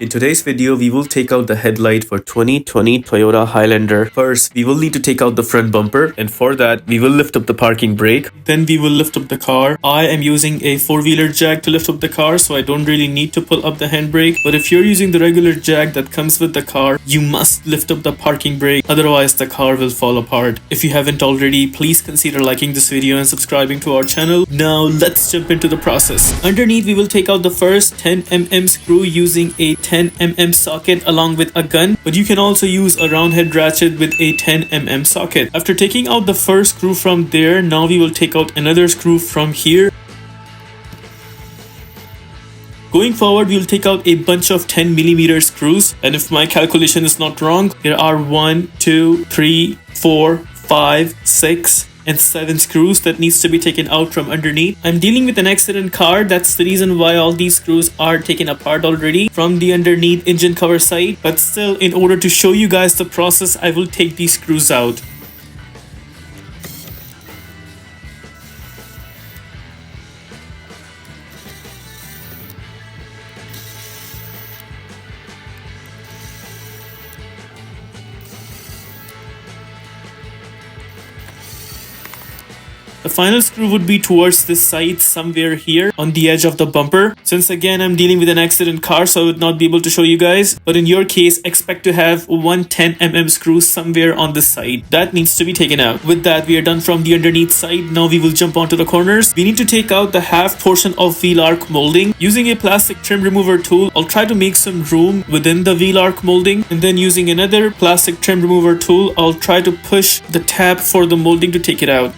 In today's video, we will take out the headlight for 2020 Toyota Highlander. First, we will need to take out the front bumper, and for that, we will lift up the parking brake. Then we will lift up the car. I am using a four-wheeler jack to lift up the car, so I don't really need to pull up the handbrake. But if you're using the regular jack that comes with the car, you must lift up the parking brake, otherwise the car will fall apart. If you haven't already, please consider liking this video and subscribing to our channel. Now, let's jump into the process. Underneath, we will take out the first 10mm screw using a 10mm socket along with a gun, but you can also use a round head ratchet with a 10mm socket. After taking out the first screw from there, now we will take out another screw from here. Going forward, we will take out a bunch of 10mm screws, and if my calculation is not wrong, there are 1, 2, 3, 4, 5, 6 and 7 screws that needs to be taken out from underneath. I'm dealing with an accident car, that's the reason why all these screws are taken apart already from the underneath engine cover side, but still, in order to show you guys the process, I will take these screws out. The final screw would be towards this side somewhere here on the edge of the bumper. Since again I'm dealing with an accident car, so I would not be able to show you guys, but in your case expect to have one 10mm screw somewhere on this side. That needs to be taken out. With that, we are done from the underneath side. Now we will jump onto the corners. We need to take out the half portion of wheel arc molding. Using a plastic trim remover tool, I'll try to make some room within the wheel arc molding, and then using another plastic trim remover tool, I'll try to push the tab for the molding to take it out.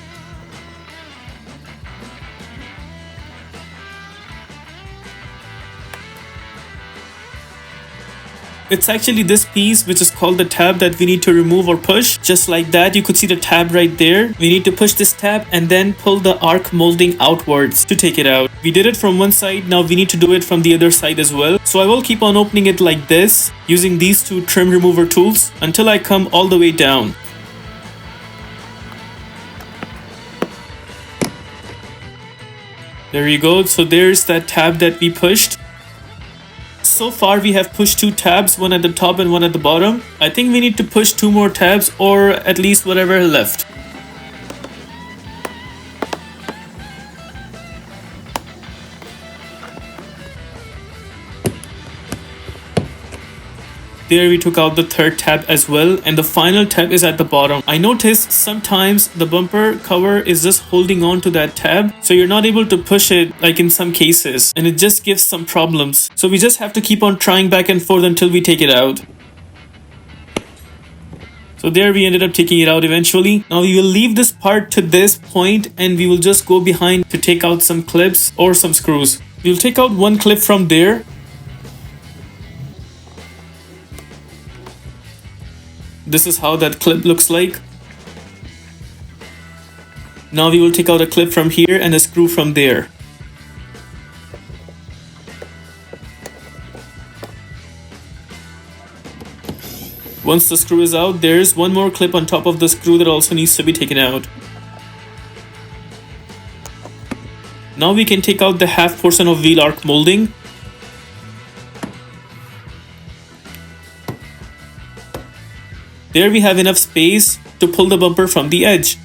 It's actually this piece which is called the tab that we need to remove or push. Just like that, you could see the tab right there. We need to push this tab and then pull the arc molding outwards to take it out. We did it from one side, now we need to do it from the other side as well. So I will keep on opening it like this using these two trim remover tools until I come all the way down. There you go. So there's that tab that we pushed. So far we have pushed two tabs, one at the top and one at the bottom. I think we need to push two more tabs, or at least whatever left. There we took out the third tab as well, and the final tab is at the bottom. I noticed sometimes the bumper cover is just holding on to that tab, so you're not able to push it like in some cases, and it just gives some problems. So we just have to keep on trying back and forth until we take it out. So there we ended up taking it out eventually. Now we will leave this part to this point and we will just go behind to take out some clips or some screws. We'll take out one clip from there. This is how that clip looks like. Now we will take out a clip from here and a screw from there. Once the screw is out, there's one more clip on top of the screw that also needs to be taken out. Now we can take out the half portion of wheel arc molding. There we have enough space to pull the bumper from the edge.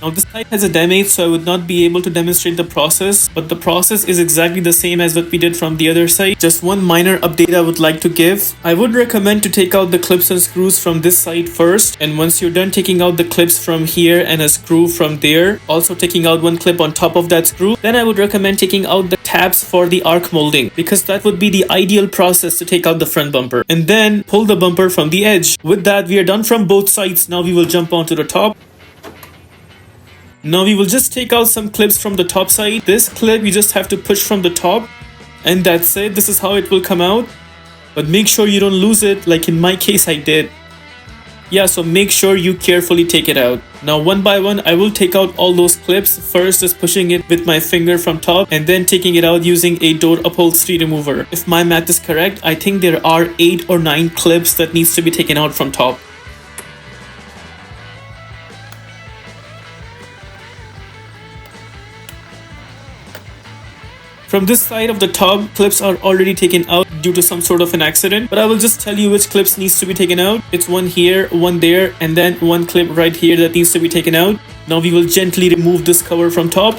Now this side has a damage, so I would not be able to demonstrate the process, but the process is exactly the same as what we did from the other side. Just one minor update I would like to give. I would recommend to take out the clips and screws from this side first, and once you're done taking out the clips from here and a screw from there, also taking out one clip on top of that screw, then I would recommend taking out the tabs for the arc molding, because that would be the ideal process to take out the front bumper, and then pull the bumper from the edge. With that, we are done from both sides. Now we will jump onto the top. Now we will just take out some clips from the top side. This clip you just have to push from the top, and that's it. This is how it will come out, but make sure you don't lose it like in my case I did. Yeah, so make sure you carefully take it out. Now one by one I will take out all those clips. First is pushing it with my finger from top and then taking it out using a door upholstery remover. If my math is correct, I think there are 8 or 9 clips that needs to be taken out from top. From this side of the tub, clips are already taken out due to some sort of an accident, but I will just tell you which clips needs to be taken out. It's one here, one there, and then one clip right here that needs to be taken out. Now we will gently remove this cover from top.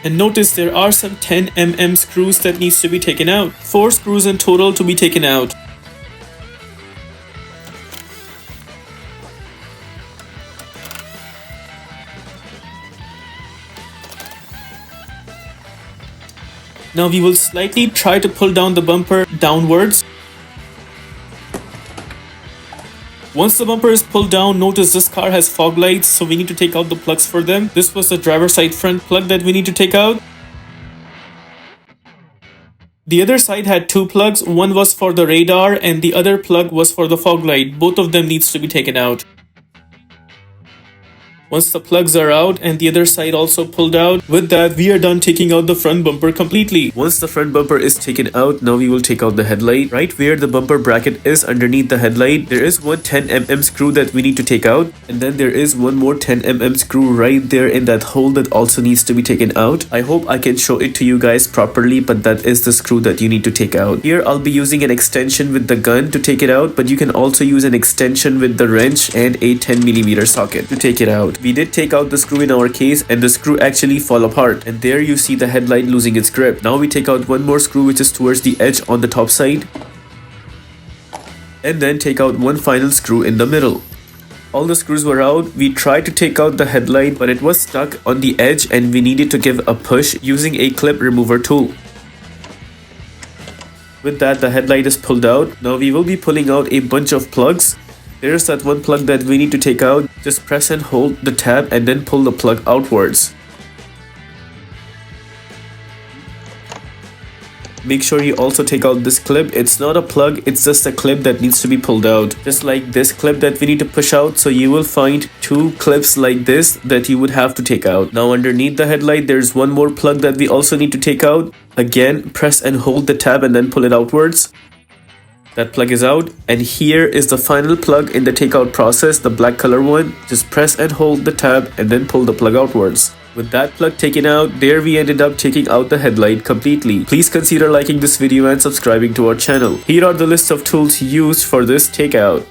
And notice there are some 10mm screws that needs to be taken out. 4 screws in total to be taken out. Now we will slightly try to pull down the bumper downwards. Once the bumper is pulled down, notice this car has fog lights, so we need to take out the plugs for them. This was the driver's side front plug that we need to take out. The other side had 2 plugs, one was for the radar and the other plug was for the fog light. Both of them needs to be taken out. Once the plugs are out and the other side also pulled out, with that we are done taking out the front bumper completely. Once the front bumper is taken out, now we will take out the headlight. Right where the bumper bracket is underneath the headlight, there is one 10mm screw that we need to take out, and then there is one more 10mm screw right there in that hole that also needs to be taken out. I hope I can show it to you guys properly, but that is the screw that you need to take out. Here I'll be using an extension with the gun to take it out, but you can also use an extension with the wrench and a 10mm socket to take it out. We did take out the screw in our case and the screw actually fell apart, and there you see the headlight losing its grip. Now we take out one more screw which is towards the edge on the top side, and then take out one final screw in the middle. All the screws were out. We tried to take out the headlight, but it was stuck on the edge and we needed to give a push using a clip remover tool. With that, the headlight is pulled out. Now we will be pulling out a bunch of plugs. There's that one plug that we need to take out. Just press and hold the tab and then pull the plug outwards. Make sure you also take out this clip. It's not a plug, it's just a clip that needs to be pulled out. Just like this clip that we need to push out. So you will find 2 clips like this that you would have to take out. Now underneath the headlight, there's one more plug that we also need to take out. Again, press and hold the tab and then pull it outwards. That plug is out, and here is the final plug in the takeout process, the black color one. Just press and hold the tab and then pull the plug outwards. With that plug taken out, there we ended up taking out the headlight completely. Please consider liking this video and subscribing to our channel. Here are the list of tools used for this takeout.